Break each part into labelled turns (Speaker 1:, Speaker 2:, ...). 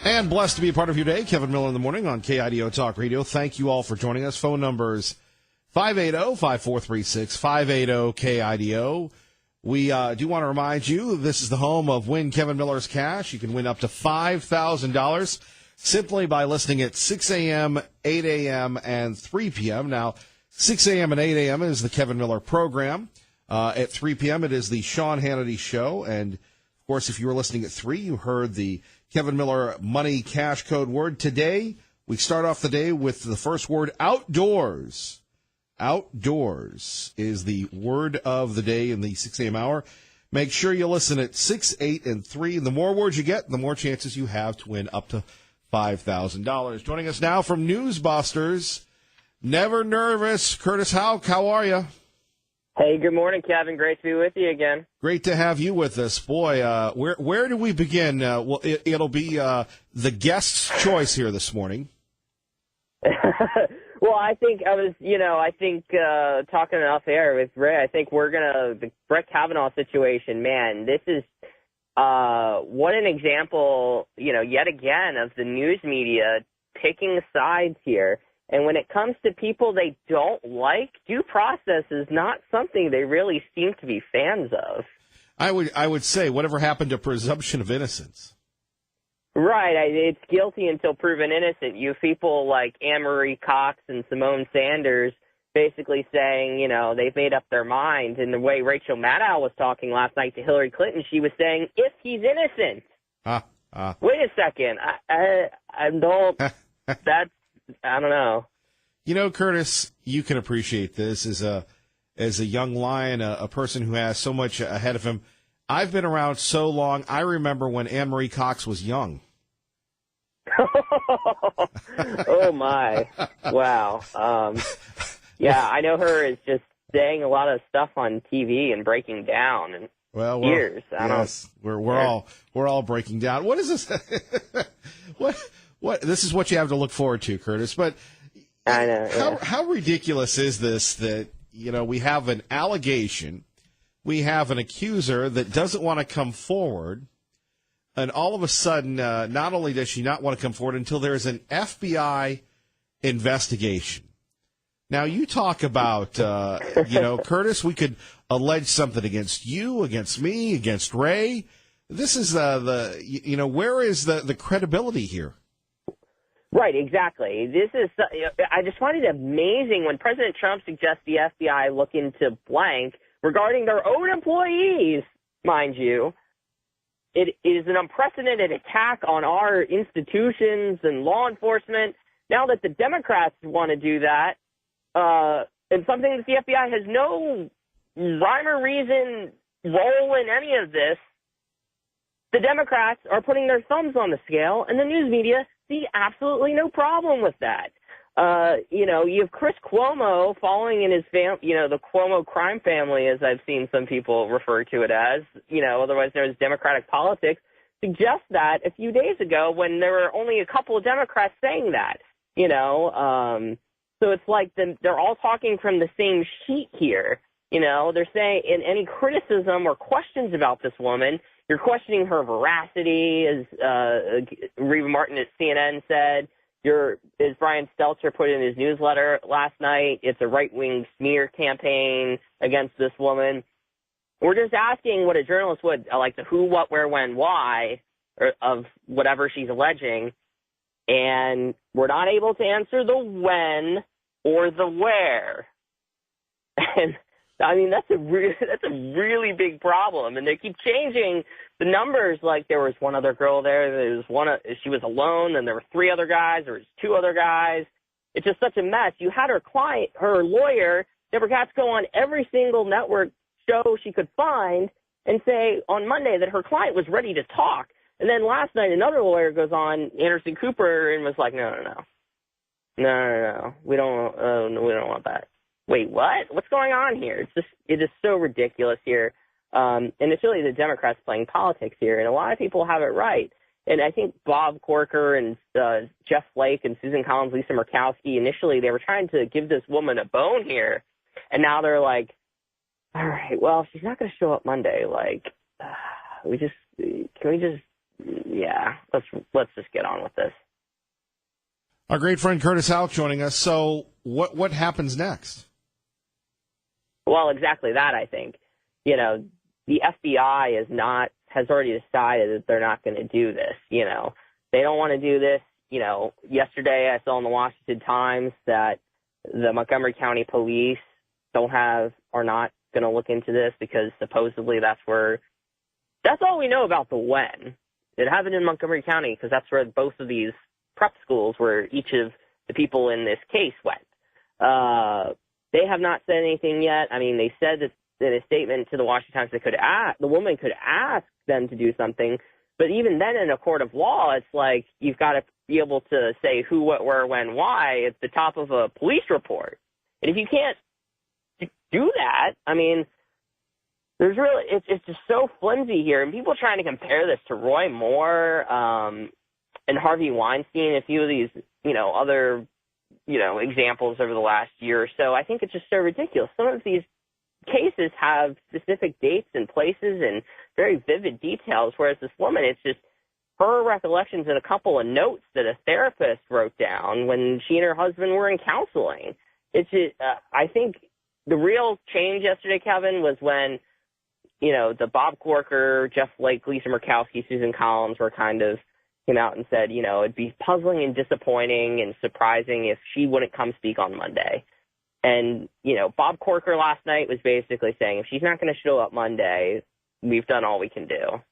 Speaker 1: And blessed to be a part of your day. Kevin Miller in the morning on KIDO Talk Radio. Thank you all for joining us. Phone numbers 580-5436, 580-KIDO. We do want to remind you, this is the home of Win Kevin Miller's Cash. You can win up to $5,000 simply by listening at 6 a.m., 8 a.m., and 3 p.m. Now, 6 a.m. and 8 a.m. is the Kevin Miller program. At 3 p.m., it is the Sean Hannity Show. And, of course, if you were listening at 3, you heard the Kevin Miller Money Cash Code word. Today, we start off the day with the first word, outdoors. Outdoors is the word of the day in the 6 a.m. hour. Make sure you listen at 6, 8, and 3. The more words you get, the more chances you have to win up to $5,000. Joining us now from Newsbusters, Never Nervous, Curtis Houck. How are you?
Speaker 2: Hey, good morning, Kevin. Great to be with you again.
Speaker 1: Great to have you with us. Boy, where do we begin? Well, it'll be the guest's choice here this morning.
Speaker 2: Well, I think talking off air with Ray, I think the Brett Kavanaugh situation, man, this is what an example, yet again, of the news media picking sides here. And when it comes to people they don't like, due process is not something they really seem to be fans of.
Speaker 1: I would say, whatever happened to presumption of innocence?
Speaker 2: Right. It's guilty until proven innocent. You have people like Anne-Marie Cox and Simone Sanders basically saying, they've made up their mind. And the way Rachel Maddow was talking last night to Hillary Clinton, she was saying, if he's innocent. Wait a second. I don't know.
Speaker 1: Curtis, you can appreciate this as a young lion, a person who has so much ahead of him. I've been around so long. I remember when Anne-Marie Cox was young.
Speaker 2: Oh, my. Wow. Yeah, I know her as just saying a lot of stuff on TV and breaking down. And years.
Speaker 1: We're all breaking down. What is this? What? This is what you have to look forward to, Curtis. But
Speaker 2: I know.
Speaker 1: How ridiculous is this that, we have an allegation, we have an accuser that doesn't want to come forward, and all of a sudden, not only does she not want to come forward until there's an FBI investigation. Now, you talk about, Curtis, we could allege something against you, against me, against Ray. This is where is the credibility here?
Speaker 2: Right, exactly. I just find it amazing when President Trump suggests the FBI look into blank regarding their own employees, mind you. It is an unprecedented attack on our institutions and law enforcement. Now that the Democrats want to do that, and something that the FBI has no rhyme or reason role in any of this, the Democrats are putting their thumbs on the scale, and the news media see absolutely no problem with that. You have Chris Cuomo following in his the Cuomo crime family, as I've seen some people refer to it as, otherwise known as Democratic politics, suggest that a few days ago when there were only a couple of Democrats saying that, So it's like they're all talking from the same sheet here. They're saying in any criticism or questions about this woman, you're questioning her veracity, as Reva Martin at CNN said. As Brian Stelter put in his newsletter last night, it's a right-wing smear campaign against this woman. We're just asking what a journalist would, like the who, what, where, when, why of whatever she's alleging, and we're not able to answer the when or the where. And I mean, that's a really big problem, and they keep changing the numbers. Like there was one other girl there. She was alone, and there were 3 other guys. There was 2 other guys. It's just such a mess. You had her lawyer, Deborah Katz, go on every single network show she could find and say on Monday that her client was ready to talk. And then last night, another lawyer goes on, Anderson Cooper, and was like, no, we don't want that. Wait, what? What's going on here? It is so ridiculous here. And it's really the Democrats playing politics here. And a lot of people have it right. And I think Bob Corker and Jeff Flake and Susan Collins, Lisa Murkowski, initially they were trying to give this woman a bone here. And now they're like, all right, well, she's not going to show up Monday. Like, can we just yeah, let's just get on with this.
Speaker 1: Our great friend Curtis Houck joining us. So what happens next?
Speaker 2: Well, exactly that, I think. You know, the FBI has already decided that they're not going to do this. You know, they don't want to do this. You know, yesterday I saw in the Washington Times that the Montgomery County Police are not going to look into this because supposedly that's all we know about the when. It happened in Montgomery County because that's where both of these prep schools where each of the people in this case went. They have not said anything yet. I mean, they said that in a statement to the Washington Times the woman could ask them to do something, but even then in a court of law, it's like you've got to be able to say who, what, where, when, why at the top of a police report. And if you can't do that, I mean, it's just so flimsy here. And people trying to compare this to Roy Moore and Harvey Weinstein, a few of these, other, examples over the last year or so, I think it's just so ridiculous. Some of these cases have specific dates and places and very vivid details, whereas this woman, it's just her recollections and a couple of notes that a therapist wrote down when she and her husband were in counseling. It's just, I think the real change yesterday, Kevin, was when, the Bob Corker, Jeff Flake, Lisa Murkowski, Susan Collins were kind of came out and said, it'd be puzzling and disappointing and surprising if she wouldn't come speak on Monday. And, Bob Corker last night was basically saying, if she's not going to show up Monday, we've done all we can do.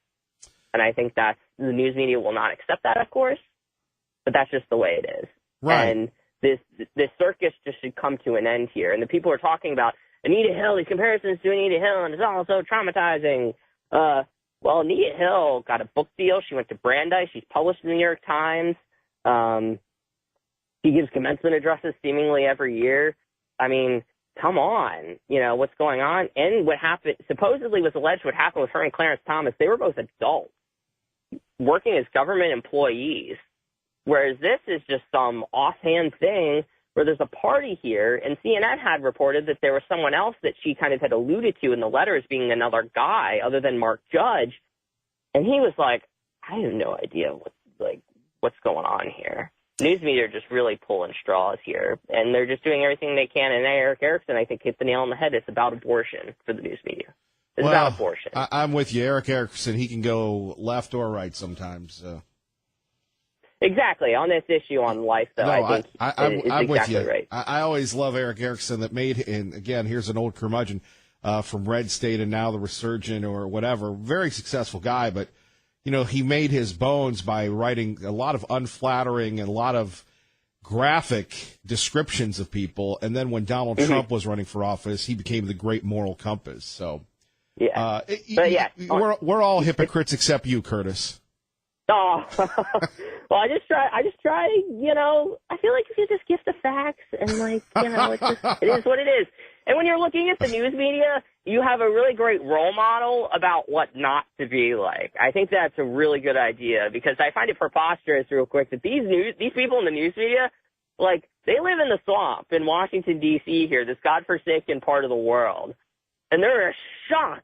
Speaker 2: And I think the news media will not accept that, of course, but that's just the way it is.
Speaker 1: Right.
Speaker 2: And this circus just should come to an end here. And the people are talking about Anita Hill, these comparisons to Anita Hill, and it's all so traumatizing. Well, Anita Hill got a book deal. She went to Brandeis. She's published in the New York Times. She gives commencement addresses seemingly every year. I mean, come on, what's going on? And what happened, supposedly was alleged what happened with her and Clarence Thomas. They were both adults working as government employees, whereas this is just some offhand thing where there's a party here, and CNN had reported that there was someone else that she kind of had alluded to in the letters being another guy other than Mark Judge, and he was like, I have no idea what's going on here. News media are just really pulling straws here, and they're just doing everything they can. And Eric Erickson, I think, hit the nail on the head. It's about abortion for the news media. It's about abortion.
Speaker 1: I'm with you. Eric Erickson, he can go left or right sometimes.
Speaker 2: Exactly. On this issue on life, though,
Speaker 1: no,
Speaker 2: I think
Speaker 1: I'm
Speaker 2: exactly
Speaker 1: with you.
Speaker 2: Right.
Speaker 1: I always love Eric Erickson and again, here's an old curmudgeon from Red State and now the Resurgent or whatever. Very successful guy, but, he made his bones by writing a lot of unflattering and a lot of graphic descriptions of people. And then when Donald Trump was running for office, he became the great moral compass. So,
Speaker 2: yeah.
Speaker 1: We're all hypocrites except you, Curtis.
Speaker 2: Oh, well, I just try, I feel like if you just give the facts and it is what it is. And when you're looking at the news media, you have a really great role model about what not to be like. I think that's a really good idea because I find it preposterous real quick that these people in the news media, they live in the swamp in Washington, D.C. here, this godforsaken part of the world. And they're shocked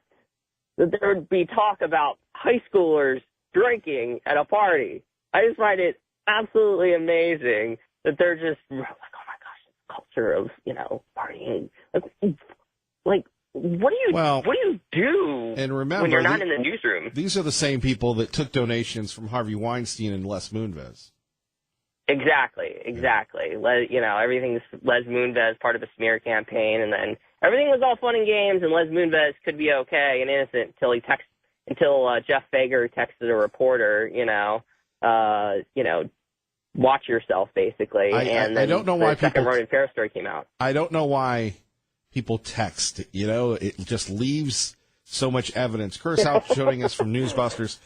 Speaker 2: that there would be talk about high schoolers drinking at a party. I just find it absolutely amazing that they're just like, oh my gosh, this culture of, partying. What do you do
Speaker 1: and remember,
Speaker 2: when you're not in the newsroom?
Speaker 1: These are the same people that took donations from Harvey Weinstein and Les Moonves.
Speaker 2: Exactly. Everything's Les Moonves, part of a smear campaign, and then everything was all fun and games, and Les Moonves could be okay and innocent until Jeff Fager texted a reporter, watch yourself, basically. And then
Speaker 1: I don't know why
Speaker 2: the second Ronan Farrow story came out.
Speaker 1: I don't know why people text. It just leaves so much evidence. Curtis Houck joining us from Newsbusters.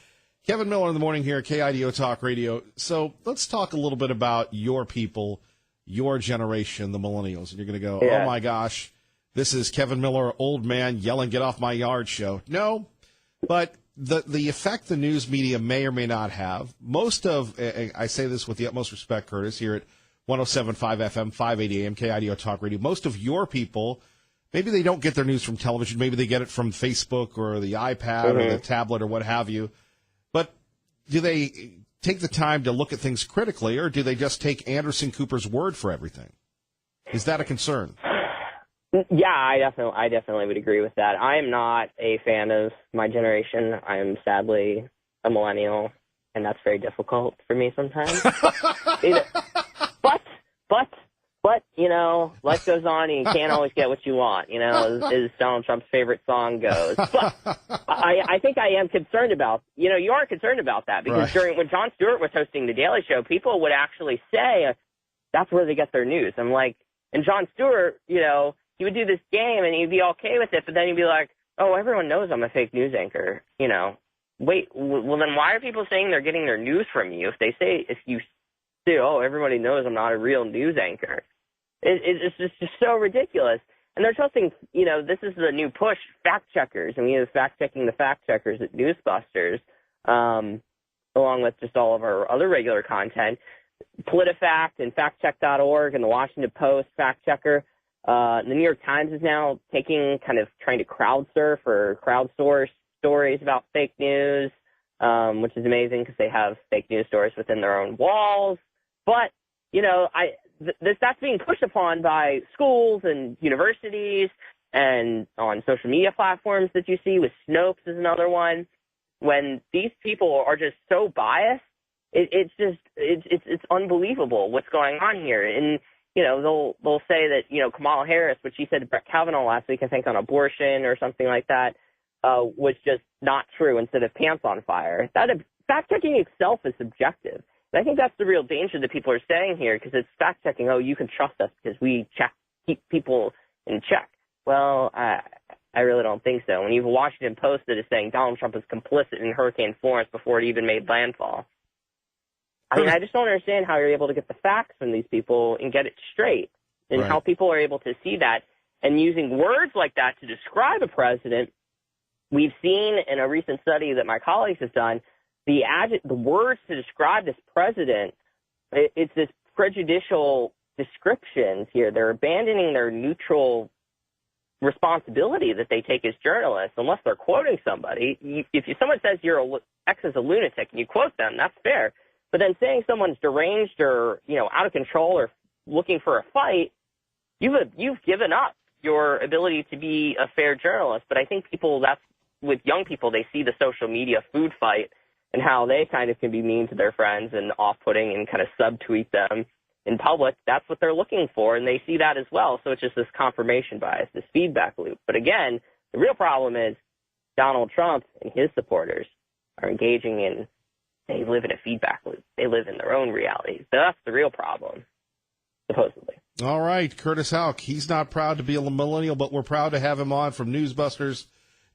Speaker 1: Kevin Miller in the morning here at KIDO Talk Radio. So let's talk a little bit about your people, your generation, the millennials. And you're going to go, oh, my gosh, this is Kevin Miller, old man, yelling, get off my yard show. No. But the effect the news media may or may not have, I say this with the utmost respect, Curtis, here at 107.5 FM, 580 AM, KIDO Talk Radio, most of your people, maybe they don't get their news from television, maybe they get it from Facebook or the iPad or the tablet or what have you, but do they take the time to look at things critically, or do they just take Anderson Cooper's word for everything? Is that a concern?
Speaker 2: Yeah, I definitely would agree with that. I am not a fan of my generation. I am sadly a millennial, and that's very difficult for me sometimes. But you know, life goes on, and you can't always get what you want. You know, as Donald Trump's favorite song goes. But I think I am concerned about. You know, you are concerned about that because when Jon Stewart was hosting the Daily Show, people would actually say that's where they get their news. I'm like, and Jon Stewart, you know, he would do this game and he'd be okay with it, but then he'd be like, "Oh, everyone knows I'm a fake news anchor." You know, wait, well then why are people saying they're getting their news from you if you say, "Oh, everybody knows I'm not a real news anchor"? It's just so ridiculous. And they're trusting, you know, this is the new push, fact checkers, and we have fact-checking the fact checkers at Newsbusters, along with just all of our other regular content. PolitiFact and FactCheck.org and the Washington Post fact checker. The New York Times is now trying to crowdsurf or crowdsource stories about fake news, which is amazing because they have fake news stories within their own walls. But, you know, that's being pushed upon by schools and universities and on social media platforms that you see with Snopes is another one. When these people are just so biased, it's unbelievable what's going on here. And, you know, they'll say that, you know, Kamala Harris, what she said to Brett Kavanaugh last week, I think on abortion or something like that, was just not true instead of pants on fire. Fact-checking itself is subjective. And I think that's the real danger that people are saying here, because it's fact-checking, oh, you can trust us because we keep people in check. Well, I really don't think so. When you have a Washington Post that is saying Donald Trump is complicit in Hurricane Florence before it even made landfall. I mean, I just don't understand how you're able to get the facts from these people and get it straight, and how people are able to see that. And using words like that to describe a president, we've seen in a recent study that my colleagues have done, the words to describe this president, it's this prejudicial descriptions here. They're abandoning their neutral responsibility that they take as journalists, unless they're quoting somebody. If someone says X is a lunatic and you quote them, that's fair. But then saying someone's deranged or, you know, out of control or looking for a fight, you've given up your ability to be a fair journalist. But I think with young people, they see the social media food fight and how they kind of can be mean to their friends and off-putting and kind of subtweet them in public. That's what they're looking for, and they see that as well. So it's just this confirmation bias, this feedback loop. But again, the real problem is Donald Trump and his supporters are engaging in, they live in a feedback loop. They live in their own reality. That's the real problem, supposedly.
Speaker 1: All right, Curtis Houck. He's not proud to be a millennial, but we're proud to have him on from Newsbusters.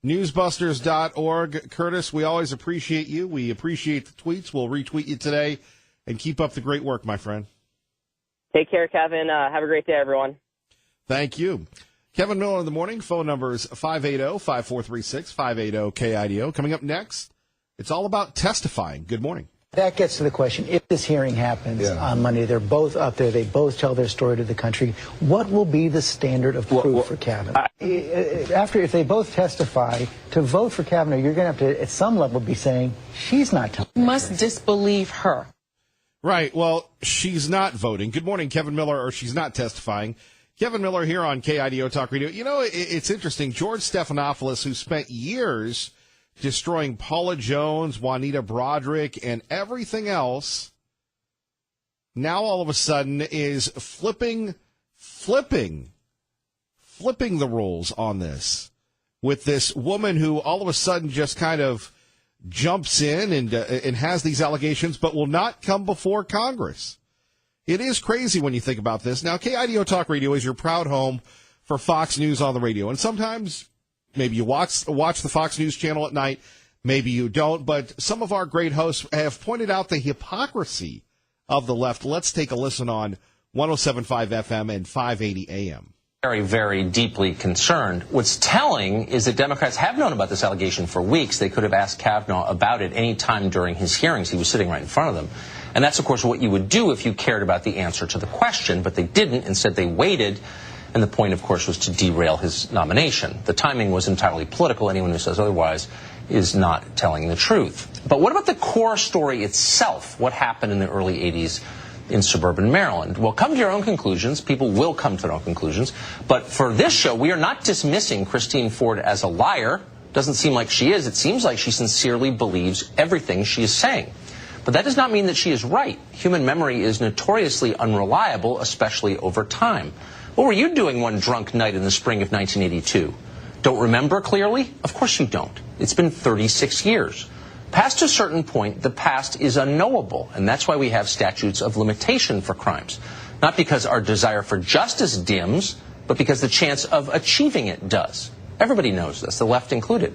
Speaker 1: Newsbusters.org. Curtis, we always appreciate you. We appreciate the tweets. We'll retweet you today, and keep up the great work, my friend.
Speaker 2: Take care, Kevin. Have a great day, everyone.
Speaker 1: Thank you. Kevin Miller in the morning. Phone number is 580-5436, 580-KIDO. Coming up next, it's all about testifying. Good morning.
Speaker 3: That gets to the question, if this hearing happens on Monday, they're both up there, they both tell their story to the country, what will be the standard of proof for Kavanaugh? If they both testify, to vote for Kavanaugh, you're going to have to, at some level, be saying, she's not telling.
Speaker 4: You must disbelieve her.
Speaker 1: Right. Well, she's not voting. Good morning, Kevin Miller, or she's not testifying. Kevin Miller here on KIDO Talk Radio. You know, it's interesting. George Stephanopoulos, who spent years destroying Paula Jones, Juanita Broderick, and everything else, now all of a sudden is flipping the rules on this with this woman who all of a sudden just kind of jumps in and has these allegations, but will not come before Congress. It is crazy when you think about this. Now, KIDO Talk Radio is your proud home for Fox News on the radio, and sometimes maybe you watch the Fox News channel at night, maybe you don't, but some of our great hosts have pointed out the hypocrisy of the left. Let's take a listen on 107.5 FM and 580 AM.
Speaker 5: Very, very deeply concerned. What's telling is that Democrats have known about this allegation for weeks. They could have asked Kavanaugh about it any time during his hearings. He was sitting right in front of them. And that's, of course, what you would do if you cared about the answer to the question, but they didn't. Instead, they waited. And the point, of course, was to derail his nomination. The timing was entirely political. Anyone who says otherwise is not telling the truth. But what about the core story itself? What happened in the early 80s in suburban Maryland? Well, come to your own conclusions. People will come to their own conclusions. But for this show, we are not dismissing Christine Ford as a liar. Doesn't seem like she is. It seems like she sincerely believes everything she is saying. But that does not mean that she is right. Human memory is notoriously unreliable, especially over time. What were you doing one drunk night in the spring of 1982? Don't remember clearly? Of course you don't. It's been 36 years. Past a certain point, the past is unknowable, and that's why we have statutes of limitation for crimes. Not because our desire for justice dims, but because the chance of achieving it does. Everybody knows this, the left included.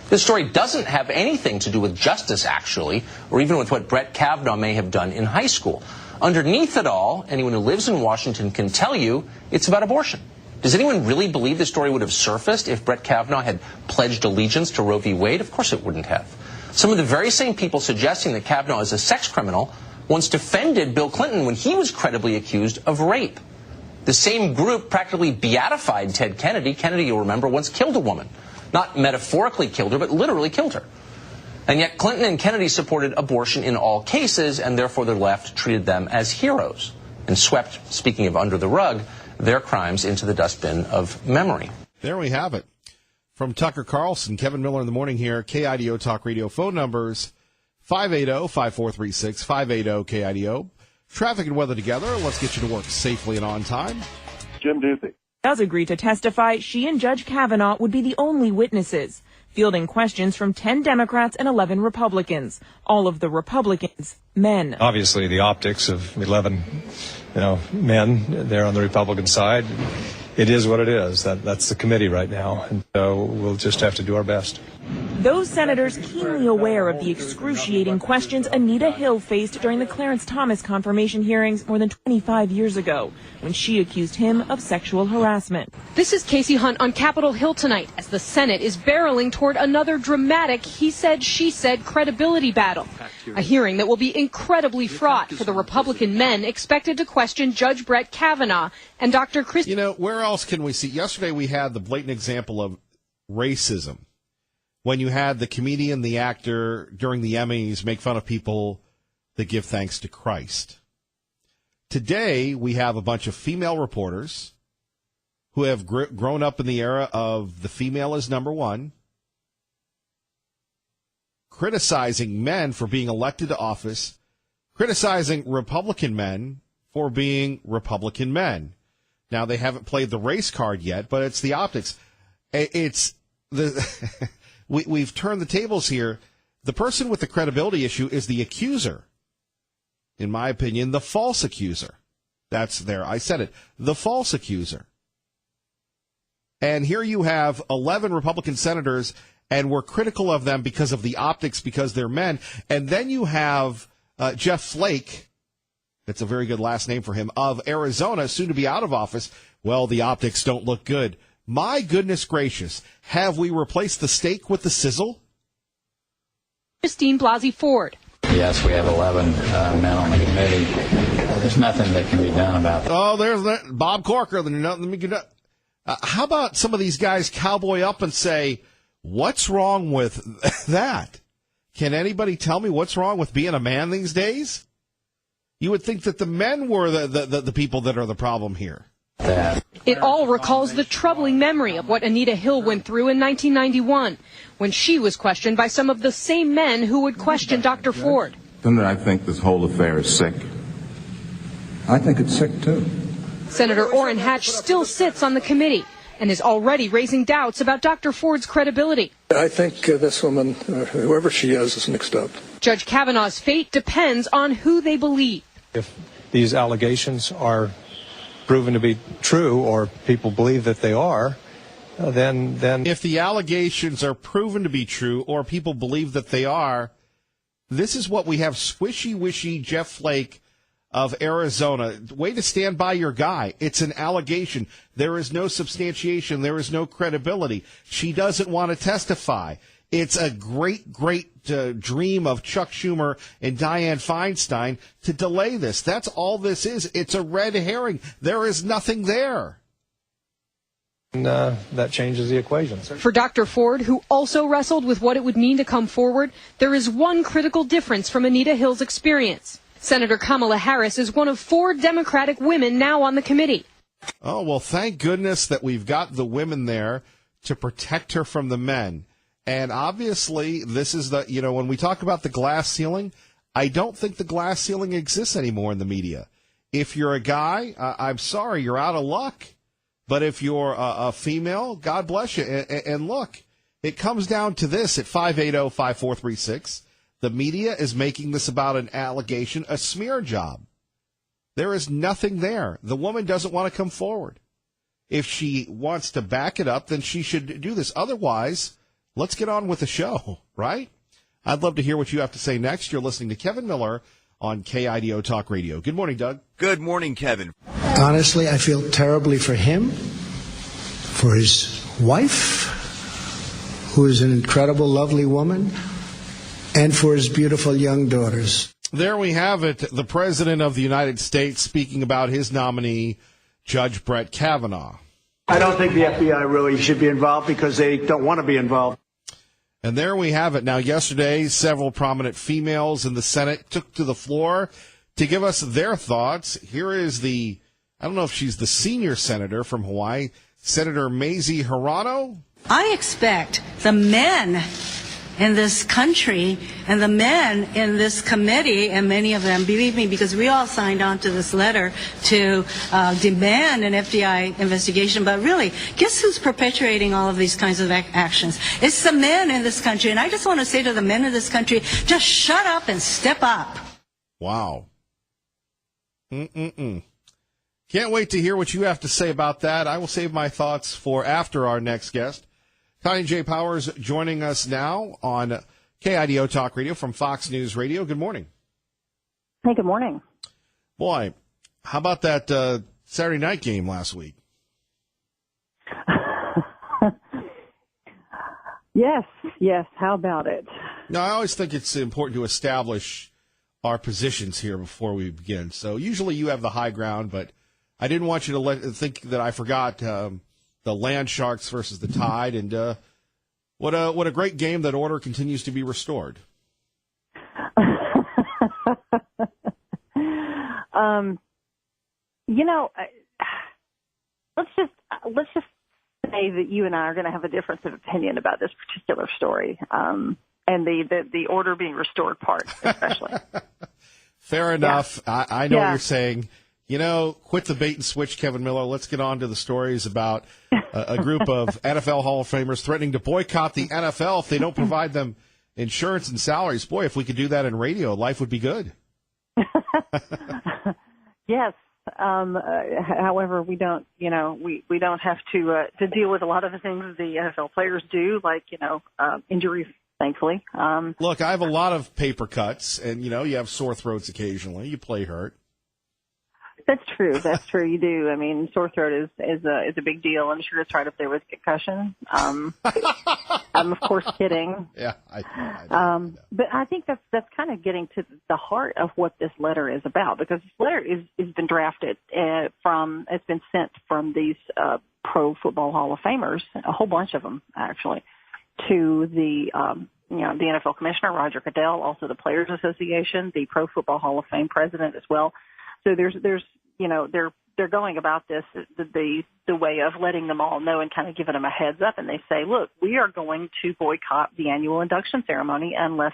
Speaker 5: This story doesn't have anything to do with justice, actually, or even with what Brett Kavanaugh may have done in high school. Underneath it all, anyone who lives in Washington can tell you it's about abortion. Does anyone really believe this story would have surfaced if Brett Kavanaugh had pledged allegiance to Roe v. Wade? Of course it wouldn't have. Some of the very same people suggesting that Kavanaugh is a sex criminal once defended Bill Clinton when he was credibly accused of rape. The same group practically beatified Ted Kennedy. Kennedy, you'll remember, once killed a woman. Not metaphorically killed her, but literally killed her. And yet Clinton and Kennedy supported abortion in all cases, and therefore the left treated them as heroes and swept, speaking of under the rug, their crimes into the dustbin of memory.
Speaker 1: There we have it. From Tucker Carlson, Kevin Miller in the morning here, KIDO Talk Radio phone numbers 580-5436, 580-KIDO. Traffic and weather together. Let's get you to work safely and on time.
Speaker 6: Jim Duthie
Speaker 7: does agree to testify. She and Judge Kavanaugh would be the only witnesses, fielding questions from 10 Democrats and 11 Republicans. All of the Republicans, men.
Speaker 8: Obviously, the optics of 11, men there on the Republican side, it is what it is. That's the committee right now, and so we'll just have to do our best.
Speaker 7: Those senators keenly aware of the excruciating questions Anita Hill faced during the Clarence Thomas confirmation hearings more than 25 years ago, when she accused him of sexual harassment.
Speaker 9: This is Casey Hunt on Capitol Hill tonight as the Senate is barreling toward another dramatic he said, she said credibility battle. A hearing that will be incredibly fraught for the Republican men expected to question Judge Brett Kavanaugh and Dr. Chris.
Speaker 1: Where else can we see? Yesterday we had the blatant example of racism. When you had the comedian, the actor, during the Emmys, make fun of people that give thanks to Christ. Today, we have a bunch of female reporters who have grown up in the era of the female is number one, criticizing men for being elected to office, criticizing Republican men for being Republican men. Now, they haven't played the race card yet, but it's the optics. It's the... We've turned the tables here. The person with the credibility issue is the accuser. In my opinion, the false accuser. That's there. I said it. The false accuser. And here you have 11 Republican senators, and we're critical of them because of the optics, because they're men. And then you have Jeff Flake, that's a very good last name for him, of Arizona, soon to be out of office. Well, the optics don't look good. My goodness gracious, have we replaced the steak with the sizzle?
Speaker 9: Christine Blasey Ford.
Speaker 10: Yes, we have 11 men on the committee. There's nothing that can be done about that.
Speaker 1: Oh, there's that. Bob Corker. How about some of these guys cowboy up and say, what's wrong with that? Can anybody tell me what's wrong with being a man these days? You would think that the men were the people that are the problem here.
Speaker 9: It all recalls the troubling memory of what Anita Hill went through in 1991 when she was questioned by some of the same men who would question Dr. Ford.
Speaker 6: I think this whole affair is sick.
Speaker 11: I think it's sick, too.
Speaker 9: Senator Orrin Hatch still sits on the committee and is already raising doubts about Dr. Ford's credibility.
Speaker 11: I think this woman, whoever she is mixed up.
Speaker 9: Judge Kavanaugh's fate depends on who they believe.
Speaker 8: If these allegations are proven to be true, or people believe that they are, then
Speaker 1: if the allegations are proven to be true, or people believe that they are, this is what we have. Squishy-wishy Jeff Flake of Arizona. Way to stand by your guy. It's an allegation. There is no substantiation. There is no credibility. She doesn't want to testify. It's a great dream of Chuck Schumer and Dianne Feinstein to delay this. That's all this is. It's a red herring. There is nothing there.
Speaker 8: that changes the equation.
Speaker 9: For Dr. Ford, who also wrestled with what it would mean to come forward, there is one critical difference from Anita Hill's experience. Senator Kamala Harris is one of 4 Democratic women now on the committee.
Speaker 1: Oh, well, thank goodness that we've got the women there to protect her from the men. And obviously, this is when we talk about the glass ceiling, I don't think the glass ceiling exists anymore in the media. If you're a guy, I'm sorry, you're out of luck. But if you're a female, God bless you. And look, it comes down to this at 580-5436. The media is making this about an allegation, a smear job. There is nothing there. The woman doesn't want to come forward. If she wants to back it up, then she should do this. Otherwise, let's get on with the show, right? I'd love to hear what you have to say next. You're listening to Kevin Miller on KIDO Talk Radio. Good morning, Doug.
Speaker 12: Good morning, Kevin.
Speaker 13: Honestly, I feel terribly for him, for his wife, who is an incredible, lovely woman, and for his beautiful young daughters.
Speaker 1: There we have it. The President of the United States speaking about his nominee, Judge Brett Kavanaugh.
Speaker 14: I don't think the FBI really should be involved because they don't want to be involved.
Speaker 1: And there we have it. Now, yesterday, several prominent females in the Senate took to the floor to give us their thoughts. Here is I don't know if she's the senior senator from Hawaii, Senator Mazie Hirono.
Speaker 15: I expect the men in this country and the men in this committee, and many of them, believe me, because we all signed on to this letter to demand an FBI investigation. But really, guess who's perpetuating all of these kinds of actions? It's the men in this country. And I just want to say to the men in this country, just shut up and step up.
Speaker 1: Wow. Can't wait to hear what you have to say about that. I will save my thoughts for after our next guest. Connie J. Powers joining us now on KIDO Talk Radio from Fox News Radio. Good morning.
Speaker 16: Hey, good morning.
Speaker 1: Boy, how about that Saturday night game last week?
Speaker 16: Yes. How about it?
Speaker 1: No, I always think it's important to establish our positions here before we begin. So usually you have the high ground, but I didn't want you to think that I forgot the Land Sharks versus the Tide, and what a great game that order continues to be restored.
Speaker 16: Let's just say that you and I are going to have a difference of opinion about this particular story, and the order being restored part, especially.
Speaker 1: Fair enough.
Speaker 16: Yeah.
Speaker 1: I know what you're saying. Quit the bait and switch, Kevin Miller. Let's get on to the stories about a group of NFL Hall of Famers threatening to boycott the NFL if they don't provide them insurance and salaries. Boy, if we could do that in radio, life would be good.
Speaker 16: Yes. However, we don't, we don't have to deal with a lot of the things the NFL players do, like, injuries, thankfully.
Speaker 1: Look, I have a lot of paper cuts, and, you have sore throats occasionally. You play hurt.
Speaker 16: That's true. You do. I mean, sore throat is a big deal. I'm sure it's right up there with concussion. I'm of course kidding.
Speaker 1: Yeah.
Speaker 16: But I think that's kind of getting to the heart of what this letter is about, because this letter has been drafted it's been sent from these Pro Football Hall of Famers, a whole bunch of them actually, to the the NFL commissioner Roger Goodell, also the Players Association, the Pro Football Hall of Fame president as well. So there's they're going about this the way of letting them all know and kind of giving them a heads up, and they say, look, we are going to boycott the annual induction ceremony unless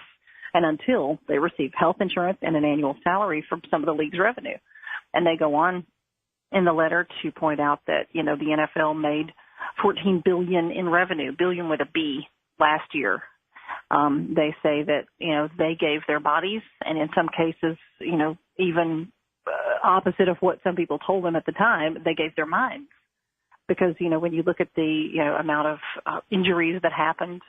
Speaker 16: and until they receive health insurance and an annual salary from some of the league's revenue. And they go on in the letter to point out that the NFL made $14 billion in revenue, billion with a B, last year. They say that they gave their bodies, and in some cases even opposite of what some people told them at the time, they gave their minds. Because, when you look at the amount of injuries that happened,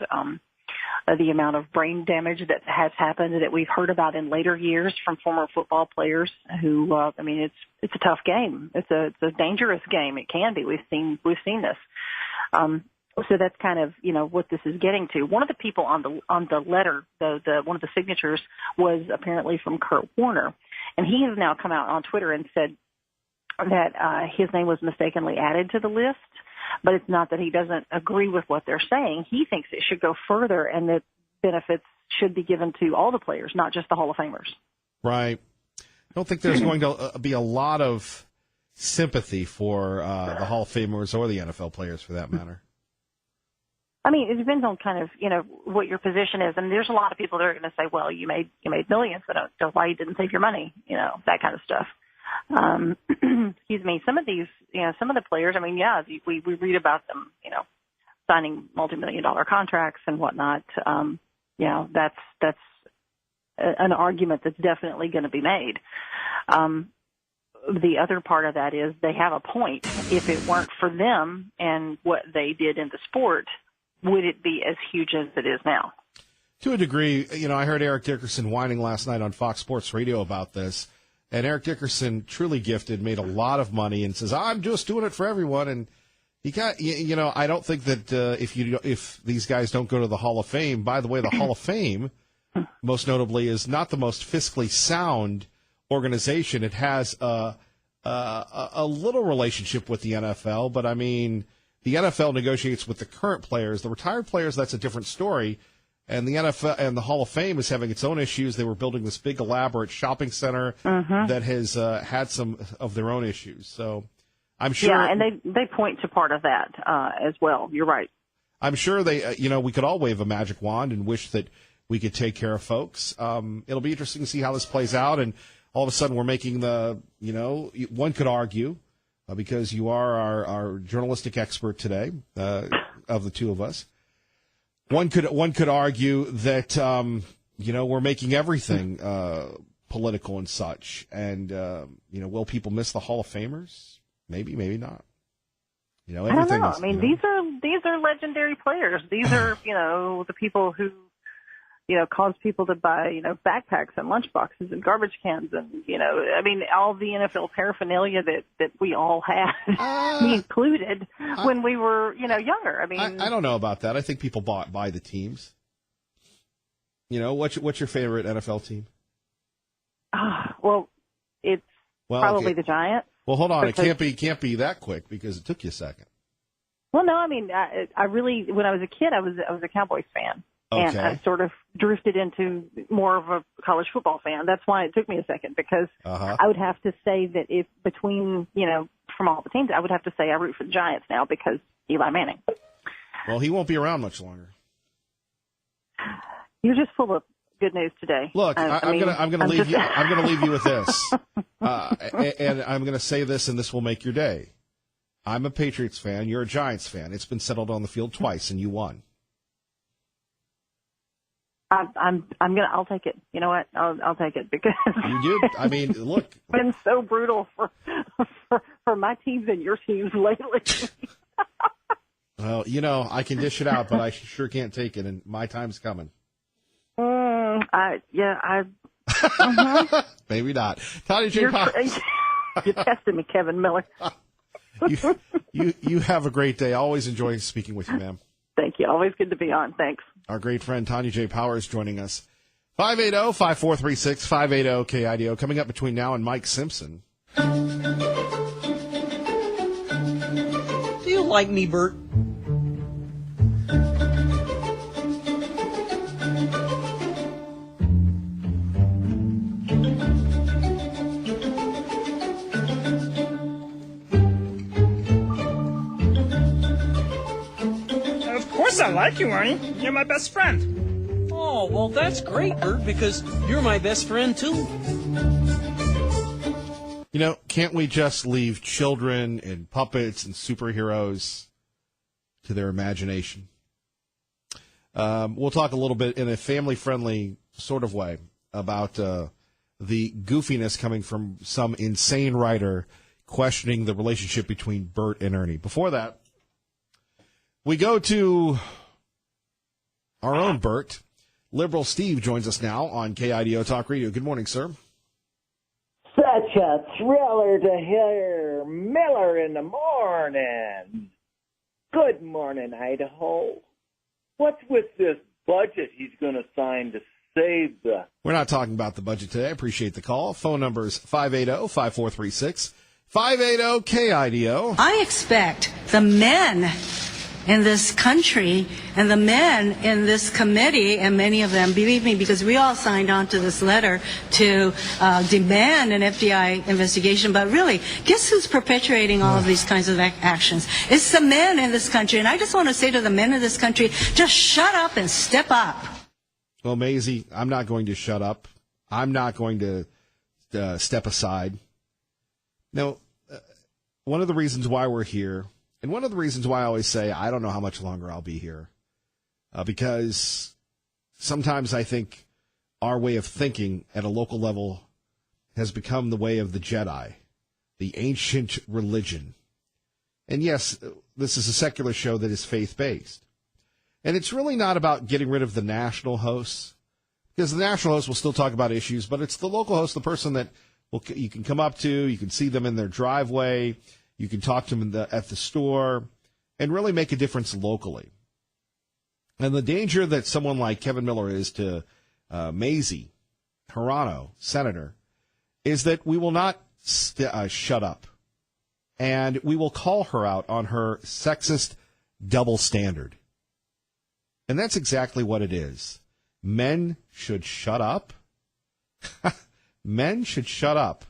Speaker 16: the amount of brain damage that has happened that we've heard about in later years from former football players who, it's a tough game. It's a dangerous game. It can be. We've seen this. So that's kind of, what this is getting to. One of the people on the letter, one of the signatures was apparently from Kurt Warner. And he has now come out on Twitter and said that his name was mistakenly added to the list. But it's not that he doesn't agree with what they're saying. He thinks it should go further and that benefits should be given to all the players, not just the Hall of Famers.
Speaker 1: Right. I don't think there's going to be a lot of sympathy for the Hall of Famers or the NFL players, for that matter.
Speaker 16: I mean, it depends on kind of, what your position is. And there's a lot of people that are going to say, well, you made millions, so why you didn't save your money, that kind of stuff. Excuse me. Some of these, some of the players, I mean, yeah, we read about them, signing multi-million-dollar contracts and whatnot. That's an argument that's definitely going to be made. The other part of that is they have a point. If it weren't for them and what they did in the sport, would it be as huge as it is now?
Speaker 1: To a degree, I heard Eric Dickerson whining last night on Fox Sports Radio about this, and Eric Dickerson, truly gifted, made a lot of money and says, I'm just doing it for everyone. And he got, I don't think that if these guys don't go to the Hall of Fame, by the way, the Hall of Fame, most notably, is not the most fiscally sound organization. It has a little relationship with the NFL, but I mean, the NFL negotiates with the current players. The retired players, that's a different story. And the NFL and the Hall of Fame is having its own issues. They were building this big, elaborate shopping center that has had some of their own issues. So I'm sure.
Speaker 16: Yeah, and they point to part of that as well. You're right.
Speaker 1: I'm sure they, we could all wave a magic wand and wish that we could take care of folks. It'll be interesting to see how this plays out. And all of a sudden we're making one could argue, because you are our journalistic expert today, of the two of us. One could argue that we're making everything political and such, and will people miss the Hall of Famers? Maybe, maybe not.
Speaker 16: I don't know. I mean, these are legendary players. These are the people who caused people to buy backpacks and lunchboxes and garbage cans and all the NFL paraphernalia that we all had, me included, when we were younger. I mean,
Speaker 1: I don't know about that. I think people buy the teams. What's your favorite NFL team?
Speaker 16: Well, it's probably the Giants.
Speaker 1: Well, hold on. It can't be that quick because it took you a second.
Speaker 16: Well, no, I mean, I really, when I was a kid, I was a Cowboys fan.
Speaker 1: Okay.
Speaker 16: And I sort of drifted into more of a college football fan. That's why it took me a second, because I would have to say that if between, from all the teams, I would have to say I root for the Giants now because Eli Manning.
Speaker 1: Well, he won't be around much longer.
Speaker 16: You're just full of good news today.
Speaker 1: Look, I'm going to leave you. I'm going to leave you with this, and I'm going to say this, and this will make your day. I'm a Patriots fan. You're a Giants fan. It's been settled on the field twice, and you won.
Speaker 16: I'll take it. You know what? I'll take it because
Speaker 1: you did. I mean, look,
Speaker 16: it's been so brutal for my teams and your teams lately.
Speaker 1: Well, I can dish it out, but I sure can't take it, and my time's coming. Maybe not. Tanya J. Powers.
Speaker 16: You're testing me, Kevin Miller.
Speaker 1: You have a great day. Always enjoy speaking with you, ma'am.
Speaker 16: Thank you. Always good to be on. Thanks.
Speaker 1: Our great friend Tanya J. Powers joining us. 580-5436, 580-KIDO. Coming up between now and Mike Simpson.
Speaker 12: Do you like me, Bert?
Speaker 17: I like you, Ernie. You're my best friend.
Speaker 12: Oh, well, that's great, Bert, because you're my best friend, too.
Speaker 1: Can't we just leave children and puppets and superheroes to their imagination? We'll talk a little bit in a family-friendly sort of way about the goofiness coming from some insane writer questioning the relationship between Bert and Ernie. Before that, we go to our own Bert. Liberal Steve joins us now on KIDO Talk Radio. Good morning, sir.
Speaker 18: Such a thriller to hear Miller in the morning. Good morning, Idaho. What's with this budget he's going to sign to save the...
Speaker 1: We're not talking about the budget today. I appreciate the call. Phone number is 580-5436. 580-KIDO.
Speaker 15: I expect the men in this country and the men in this committee, and many of them, believe me, because we all signed on to this letter to demand an FBI investigation. But really, guess who's perpetuating all of these kinds of actions? It's the men in this country. And I just want to say to the men in this country, just shut up and step up.
Speaker 1: Well, Maisie, I'm not going to shut up. I'm not going to step aside. Now, one of the reasons why we're here, and one of the reasons why I always say I don't know how much longer I'll be here, because sometimes I think our way of thinking at a local level has become the way of the Jedi, the ancient religion. And yes, this is a secular show that is faith-based. And it's really not about getting rid of the national hosts, because the national hosts will still talk about issues, but it's the local host, the person that you can come up to, you can see them in their driveway, you can talk to them at the store, and really make a difference locally. And the danger that someone like Kevin Miller is to Mazie Hirono, Senator, is that we will not shut up. And we will call her out on her sexist double standard. And that's exactly what it is. Men should shut up. Men should shut up.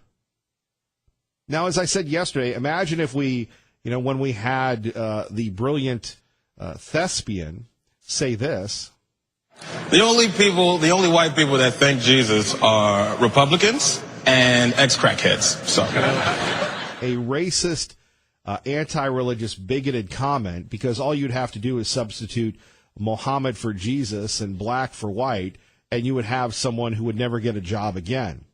Speaker 1: Now, as I said yesterday, imagine if we, when we had the brilliant thespian say this.
Speaker 19: The only white people that thank Jesus are Republicans and ex-crackheads. So,
Speaker 1: a racist, anti-religious, bigoted comment, because all you'd have to do is substitute Mohammed for Jesus and black for white, and you would have someone who would never get a job again.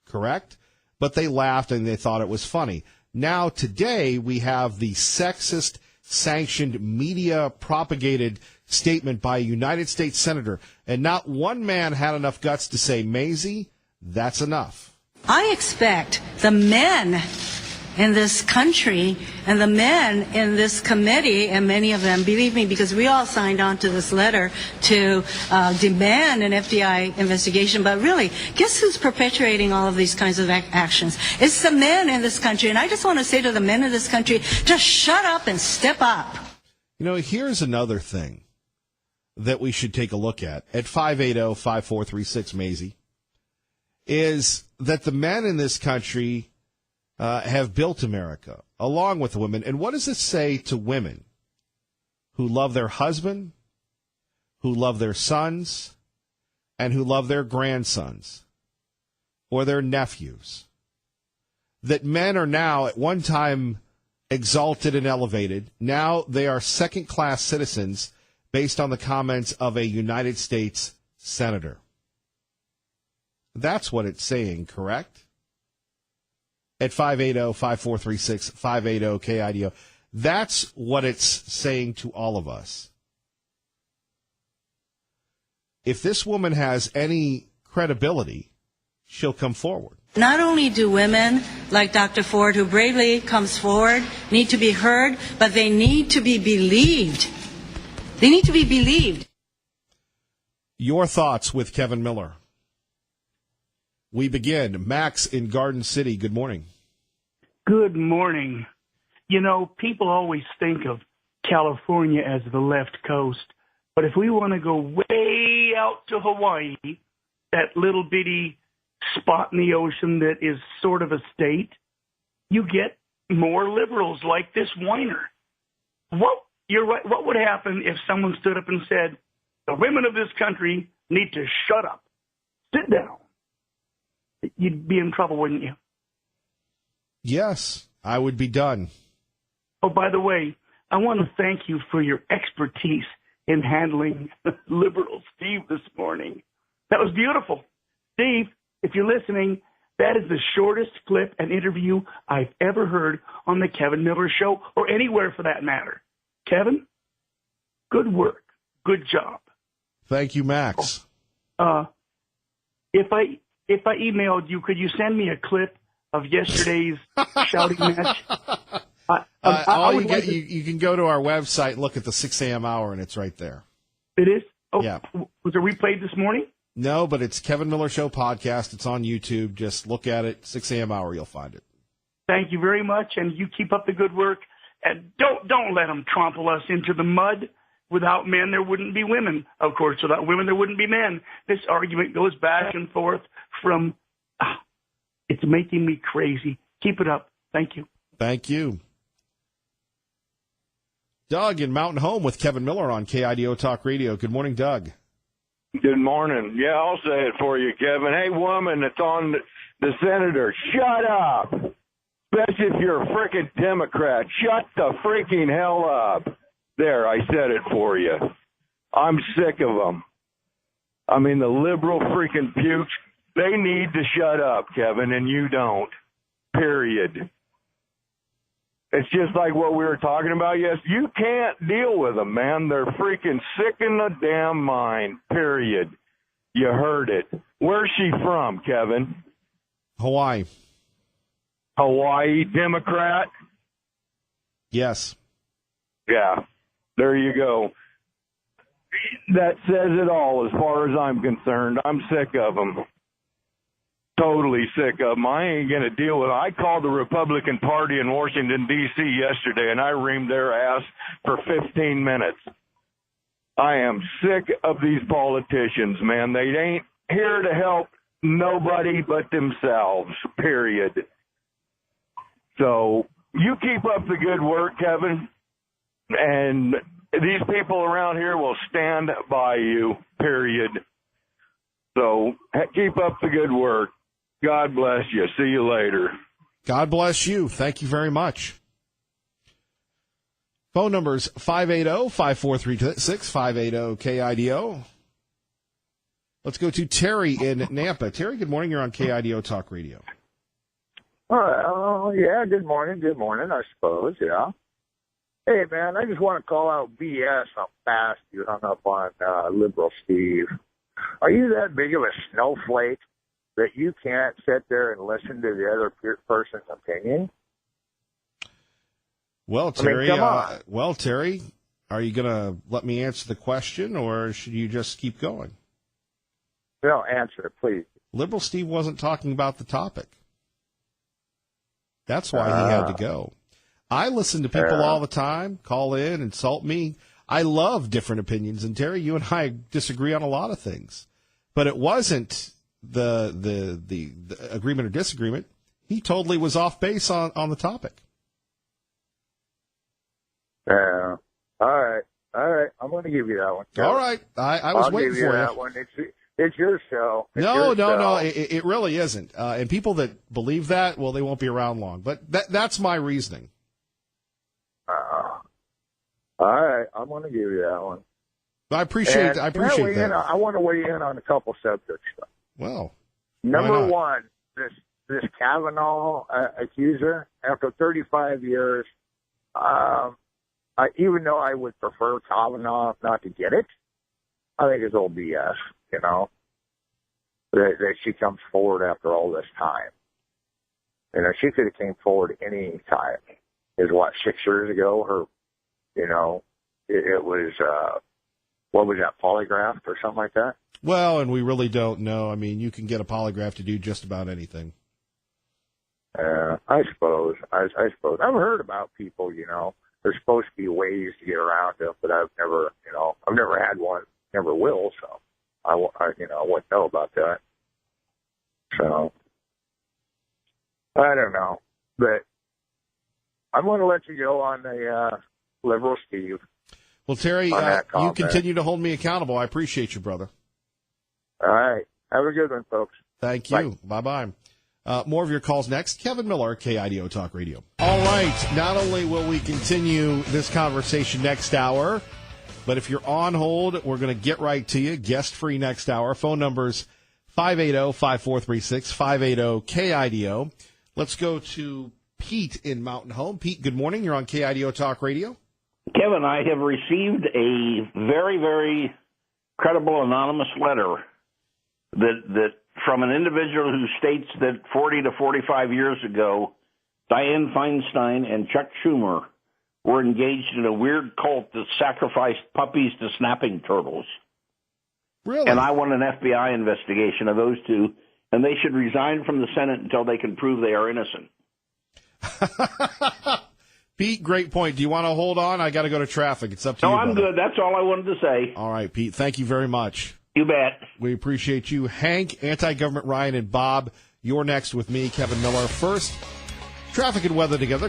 Speaker 1: Correct? But they laughed and they thought it was funny. Now, today, we have the sexist, sanctioned, media-propagated statement by a United States Senator, and not one man had enough guts to say, Maisie, that's enough.
Speaker 15: I expect the men in this country and the men in this committee, and many of them, believe me, because we all signed on to this letter to demand an FBI investigation. But really, guess who's perpetuating all of these kinds of actions? It's the men in this country. And I just want to say to the men in this country, just shut up and step up.
Speaker 1: Here's another thing that we should take a look at 580-5436, Maisie, is that the men in this country have built America, along with the women. And what does it say to women who love their husband, who love their sons, and who love their grandsons or their nephews? That men are now, at one time, exalted and elevated. Now they are second-class citizens based on the comments of a United States senator. That's what it's saying, correct? At 580-5436, 580-KIDO. That's what it's saying to all of us. If this woman has any credibility, she'll come forward.
Speaker 15: Not only do women like Dr. Ford, who bravely comes forward, need to be heard, but they need to be believed. They need to be believed.
Speaker 1: Your thoughts with Kevin Miller. We begin. Max in Garden City, good morning.
Speaker 20: Good morning. People always think of California as the left coast, but if we want to go way out to Hawaii, that little bitty spot in the ocean that is sort of a state, you get more liberals like this whiner. You're right. What would happen if someone stood up and said, the women of this country need to shut up, sit down? You'd be in trouble, wouldn't you?
Speaker 1: Yes, I would be done.
Speaker 20: Oh, by the way, I want to thank you for your expertise in handling liberal Steve this morning. That was beautiful. Steve, if you're listening, that is the shortest clip and interview I've ever heard on the Kevin Miller Show, or anywhere for that matter. Kevin, good work. Good job.
Speaker 1: Thank you, Max.
Speaker 20: If I emailed you, could you send me a clip of yesterday's shouting match?
Speaker 1: You can go to our website, look at the 6 a.m. hour, and it's right there.
Speaker 20: It is? Oh,
Speaker 1: yeah.
Speaker 20: Was it replayed this morning?
Speaker 1: No, but it's Kevin Miller Show podcast. It's on YouTube. Just look at it. 6 a.m. hour, you'll find it.
Speaker 20: Thank you very much, and you keep up the good work. And don't let them trample us into the mud. Without men, there wouldn't be women. Of course, without women, there wouldn't be men. This argument goes back and forth from, it's making me crazy. Keep it up. Thank you.
Speaker 1: Thank you. Doug in Mountain Home with Kevin Miller on KIDO Talk Radio. Good morning, Doug.
Speaker 6: Good morning. Yeah, I'll say it for you, Kevin. Hey, woman that's on the senator, shut up. Especially if you're a freaking Democrat. Shut the freaking hell up. There, I said it for you. I'm sick of them. I mean, the liberal freaking pukes, they need to shut up, Kevin, and you don't. Period. It's just like what we were talking about. Yes, you can't deal with them, man. They're freaking sick in the damn mind, period. You heard it. Where's she from, Kevin?
Speaker 1: Hawaii.
Speaker 6: Hawaii Democrat?
Speaker 1: Yes.
Speaker 6: Yeah, there you go. That says it all as far as I'm concerned. I'm sick of them. Totally sick of them. I ain't going to deal with it. I called the Republican Party in Washington, D.C. yesterday, and I reamed their ass for 15 minutes. I am sick of these politicians, man. They ain't here to help nobody but themselves, period. So you keep up the good work, Kevin, and these people around here will stand by you, period. So keep up the good work. God bless you. See you later.
Speaker 1: God bless you. Thank you very much. Phone numbers 580-5436, 580-KIDO. Let's go to Terry in Nampa. Terry, good morning. You're on KIDO Talk Radio.
Speaker 21: Yeah, good morning, I suppose, yeah. Hey, man, I just want to call out BS how fast you hung up on Liberal Steve. Are you that big of a snowflake that you can't sit there and listen to the other person's opinion?
Speaker 1: Well, Terry,
Speaker 21: come on.
Speaker 1: Terry, are you going to let me answer the question, or should you just keep going?
Speaker 21: No, answer it, please.
Speaker 1: Liberal Steve wasn't talking about the topic. That's why he had to go. I listen to people all the time, call in, insult me. I love different opinions. And Terry, you and I disagree on a lot of things. But it wasn't the agreement or disagreement. He totally was off base on the topic.
Speaker 21: Yeah. All right. I'm going to give you that one.
Speaker 1: All right. I was waiting for you.
Speaker 21: I'll give you that one. It's your show.
Speaker 1: No. It really isn't. And people that believe that, well, they won't be around long. But that's my reasoning.
Speaker 21: All right. I'm going to give you that one.
Speaker 1: I appreciate that.
Speaker 21: I want to weigh in on a couple subjects.
Speaker 1: Well,
Speaker 21: number one, this Kavanaugh accuser, after 35 years, even though I would prefer Kavanaugh not to get it, I think it's all BS, that she comes forward after all this time. She could have came forward any time. It was, 6 years ago? It was, what was that, polygraph or something like that?
Speaker 1: Well, and we really don't know. I mean, you can get a polygraph to do just about anything.
Speaker 21: I suppose. I've heard about people, there's supposed to be ways to get around them, but I've never had one, never will, so I wouldn't know about that. So, I don't know, but I'm going to let you go on the Liberal Steve.
Speaker 1: Well, Terry, you continue to hold me accountable. I appreciate you, brother.
Speaker 21: All right. Have a good one, folks.
Speaker 1: Thank you. Bye-bye. More of your calls next. Kevin Miller, KIDO Talk Radio. All right. Not only will we continue this conversation next hour, but if you're on hold, we're going to get right to you. Guest-free next hour. Phone numbers 580-5436, 580-KIDO. Let's go to Pete in Mountain Home. Pete, good morning. You're on KIDO Talk Radio.
Speaker 22: Kevin, I have received a very, very credible anonymous letter that from an individual who states that 40 to 45 years ago, Dianne Feinstein and Chuck Schumer were engaged in a weird cult that sacrificed puppies to snapping turtles.
Speaker 1: Really?
Speaker 22: And I want an FBI investigation of those two, and they should resign from the Senate until they can prove they are innocent.
Speaker 1: Pete, great point. Do you want to hold on? I got to go to traffic. It's up to you.
Speaker 22: No, I'm
Speaker 1: brother.
Speaker 22: good. That's all I wanted to say.
Speaker 1: All right, Pete. Thank you very much.
Speaker 22: You bet.
Speaker 1: We appreciate you. Hank, Anti-Government Ryan, and Bob, you're next with me, Kevin Miller. First, traffic and weather together.